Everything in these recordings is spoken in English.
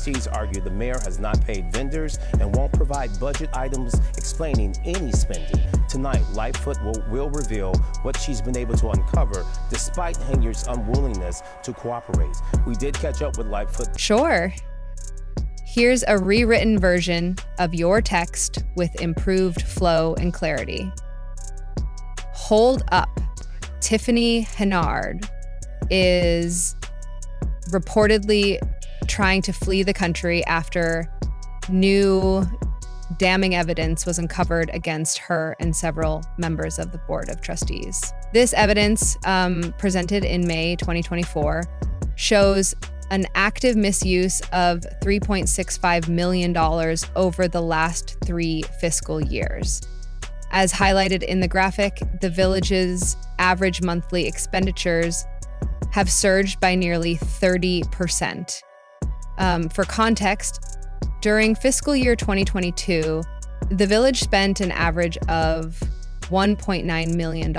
trustees argue the mayor has not paid vendors and won't provide budget items explaining any spending. Tonight, Lightfoot will reveal what she's been able to uncover despite Henyard's unwillingness to cooperate. We did catch up with Lightfoot. Sure. Here's a rewritten version of your text with improved flow and clarity. Hold up. Tiffany Henyard is reportedly trying to flee the country after new damning evidence was uncovered against her and several members of the Board of Trustees. This evidence, presented in May 2024, shows an active misuse of $3.65 million over the last 3 fiscal years. As highlighted in the graphic, the village's average monthly expenditures have surged by nearly 30%. For context, during fiscal year 2022, the village spent an average of $1.9 million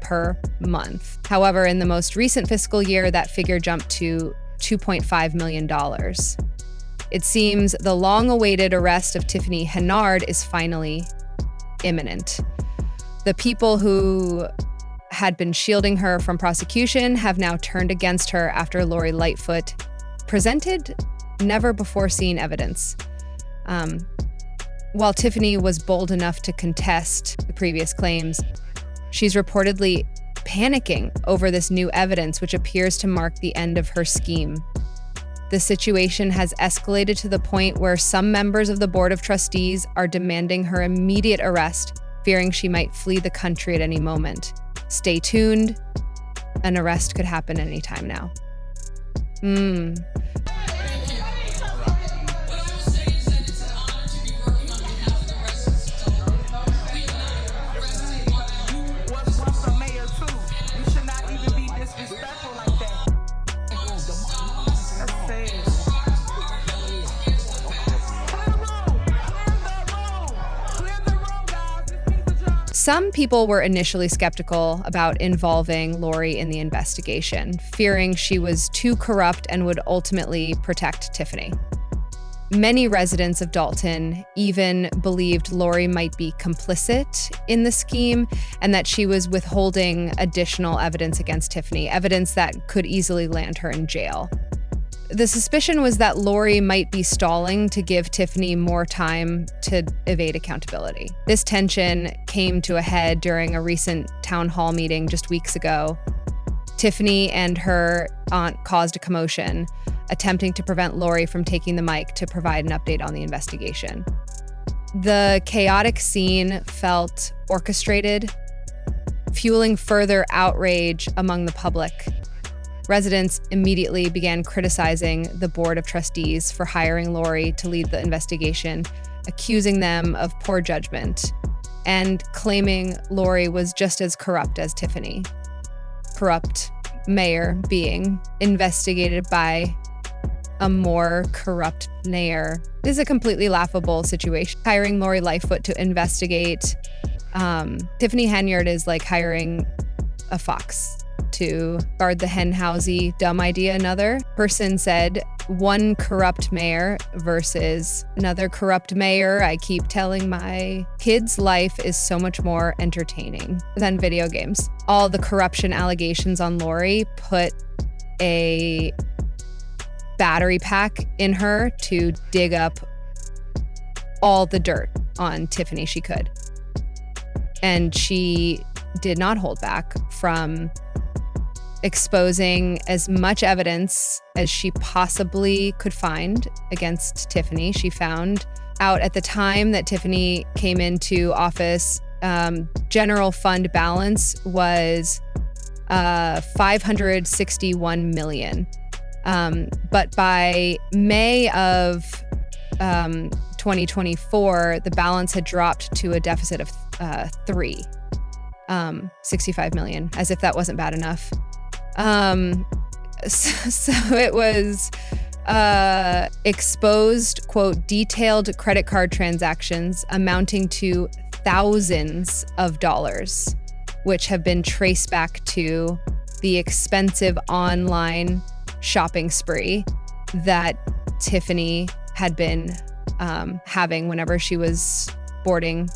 per month. However, in the most recent fiscal year, that figure jumped to $2.5 million. It seems the long-awaited arrest of Tiffany Henyard is finally imminent. The people who had been shielding her from prosecution have now turned against her after Lori Lightfoot presented never-before-seen evidence. While Tiffany was bold enough to contest the previous claims, she's reportedly panicking over this new evidence, which appears to mark the end of her scheme. The situation has escalated to the point where some members of the Board of Trustees are demanding her immediate arrest, fearing she might flee the country at any moment. Stay tuned. An arrest could happen anytime now. Some people were initially skeptical about involving Lori in the investigation, fearing she was too corrupt and would ultimately protect Tiffany. Many residents of Dalton even believed Lori might be complicit in the scheme and that she was withholding additional evidence against Tiffany, evidence that could easily land her in jail. The suspicion was that Lori might be stalling to give Tiffany more time to evade accountability. This tension came to a head during a recent town hall meeting just weeks ago. Tiffany and her aunt caused a commotion, attempting to prevent Lori from taking the mic to provide an update on the investigation. The chaotic scene felt orchestrated, fueling further outrage among the public. Residents immediately began criticizing the Board of Trustees for hiring Lori to lead the investigation, accusing them of poor judgment, and claiming Lori was just as corrupt as Tiffany. Corrupt mayor being investigated by a more corrupt mayor. This is a completely laughable situation. Hiring Lori Lightfoot to investigate Tiffany Henyard is like hiring a fox to guard the hen housey. Dumb idea. Another person said, one corrupt mayor versus another corrupt mayor. I keep telling my kids life is so much more entertaining than video games. All the corruption allegations on Lori put a battery pack in her to dig up all the dirt on Tiffany she could. And she did not hold back from exposing as much evidence as she possibly could find against Tiffany. She found out at the time that Tiffany came into office, general fund balance was $561 million. But by May of 2024, the balance had dropped to a deficit of $65 million, as if that wasn't bad enough. So it was exposed, quote, detailed credit card transactions amounting to thousands of dollars, which have been traced back to the expensive online shopping spree that Tiffany had been having whenever she was boarding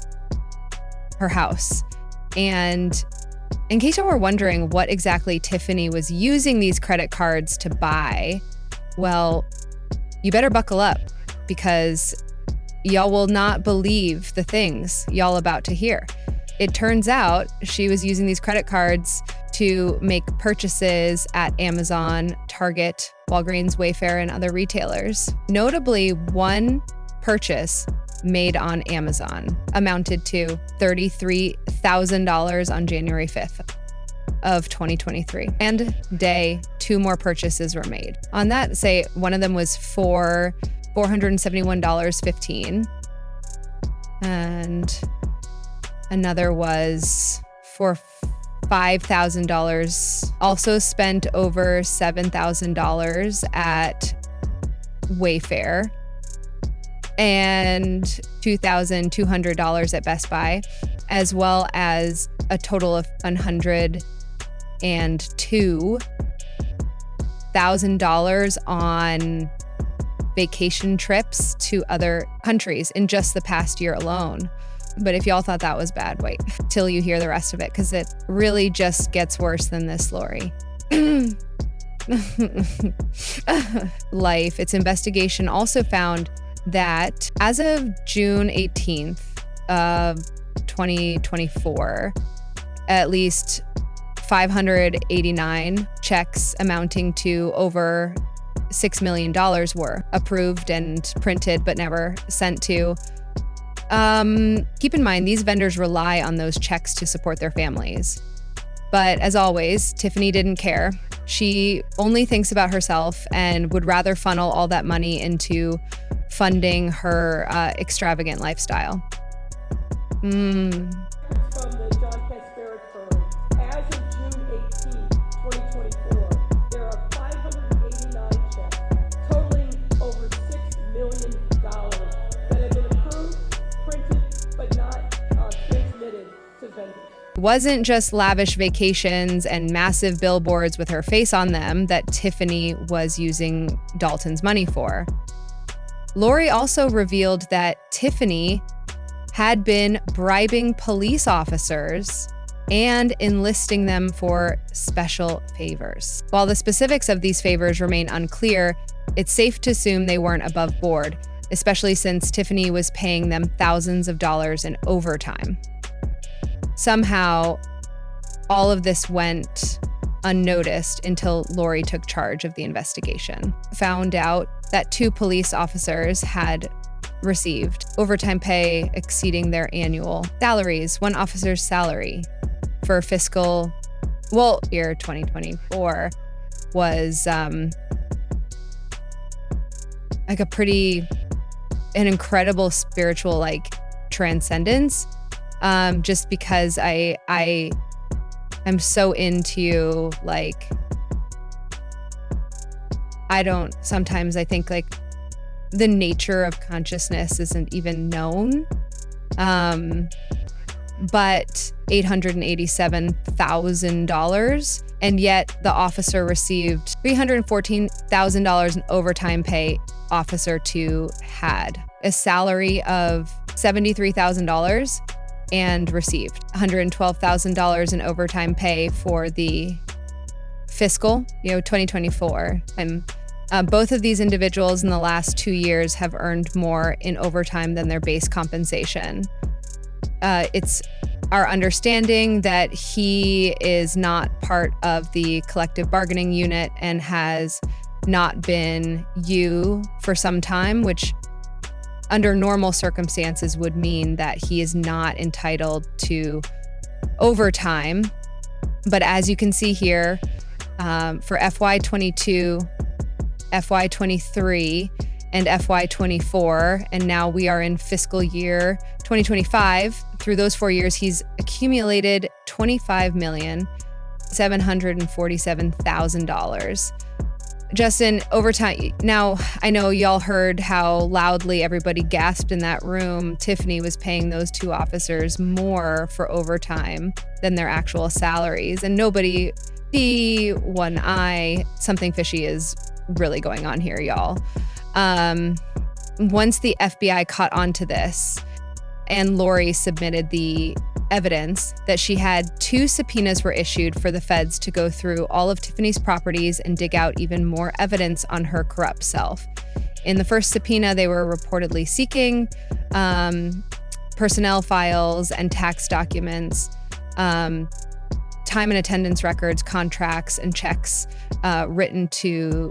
her house. And in case you were wondering what exactly Tiffany was using these credit cards to buy, well, you better buckle up, because y'all will not believe the things y'all about to hear. It turns out she was using these credit cards to make purchases at Amazon, Target, Walgreens, Wayfair, and other retailers. Notably, one purchase made on Amazon amounted to $33,000 on January 5th of 2023. And day, 2 more purchases were made. On that, say one of them was for $471.15, and another was for $5,000. Also spent over $7,000 at Wayfair and $2,200 at Best Buy, as well as a total of $102,000 on vacation trips to other countries in just the past year alone. But if y'all thought that was bad, wait till you hear the rest of it, because it really just gets worse than this, Lori. Its investigation also found that as of June 18th of 2024, at least 589 checks amounting to over $6 million were approved and printed but never sent to. Keep in mind, these vendors rely on those checks to support their families. But as always, Tiffany didn't care. She only thinks about herself and would rather funnel all that money into funding her extravagant lifestyle. From the John Casper firm, as of June 18, 2024, there are 589 checks totaling over $6 million that have been approved, printed, but not transmitted to vendors. It wasn't just lavish vacations and massive billboards with her face on them that Tiffany was using Dalton's money for. Lori also revealed that Tiffany had been bribing police officers and enlisting them for special favors. While the specifics of these favors remain unclear, it's safe to assume they weren't above board, especially since Tiffany was paying them thousands of dollars in overtime. Somehow, all of this went unnoticed until Lori took charge of the investigation. Found out that 2 police officers had received overtime pay exceeding their annual salaries. One officer's salary for fiscal year 2024 was an incredible spiritual transcendence, just because I am so into sometimes I think the nature of consciousness isn't even known. But $887,000, and yet the officer received $314,000 in overtime pay. Officer 2 had a salary of $73,000 and received $112,000 in overtime pay for the fiscal 2024. And both of these individuals in the last 2 years have earned more in overtime than their base compensation. It's our understanding that he is not part of the collective bargaining unit and has not been for some time, which under normal circumstances would mean that he is not entitled to overtime. But as you can see here, for FY22, FY23, and FY24, and now we are in fiscal year 2025. Through those 4 years, he's accumulated $25,747,000 just in overtime. Now, I know y'all heard how loudly everybody gasped in that room. Tiffany was paying those 2 officers more for overtime than their actual salaries, and nobody see one eye. Something fishy is really going on here, y'all. Once the FBI caught on to this, and Lori submitted the evidence that she had, 2 subpoenas were issued for the feds to go through all of Tiffany's properties and dig out even more evidence on her corrupt self. In the first subpoena, they were reportedly seeking personnel files and tax documents, time and attendance records, contracts, and checks written to